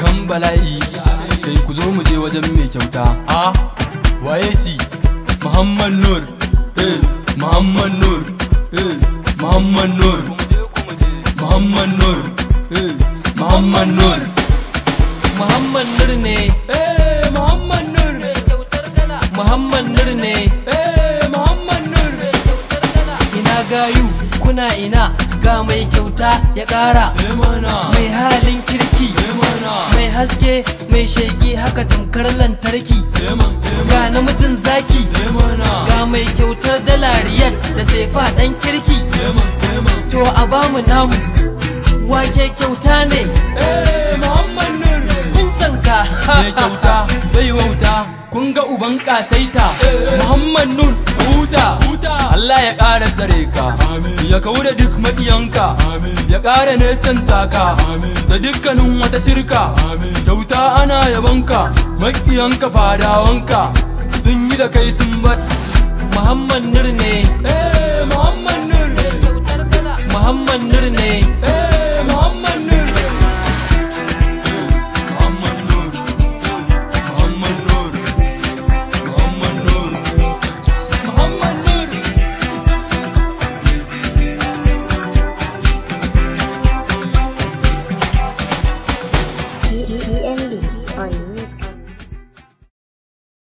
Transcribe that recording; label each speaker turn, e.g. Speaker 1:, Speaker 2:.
Speaker 1: kan bala'i. Kai ku zo mu je wajen mai kyauta. Waye si Muhammad Nur, Muhammad Nur, Muhammad Nur, Muhammad Nur, Muhammad Nur.
Speaker 2: Muhammad Nur ne,
Speaker 1: Muhammad Nur,
Speaker 2: Muhammad Nur ne.
Speaker 1: Muhammad Nur.
Speaker 2: Ina gayu kuna ina, ga mai kyauta ya ƙara, mai halin kirki, mai haske, mai sheƙi haka tamkar lantarki, ga namijin zaki, ga mai kyautar dala riyal da sefa ɗan kirki. To a bamu namu, wake kyauta ne,
Speaker 1: Muhammad Nur.
Speaker 2: cincanka.
Speaker 1: Mai kyauta bai wauta, kun ga uban kasaita. Muhammad Nur huta, Allah ya ƙara tsare ka, ya kauda duk maƙiyanka, ya ƙara nesan taka da dukkanin wata shirka. Kyauta ana yabanka, maƙiyanka fadawanka sun yi da kai sun bar.
Speaker 2: Muhammad Nur ne,
Speaker 1: Muhammad Nur,
Speaker 2: Muhammad Nur ne.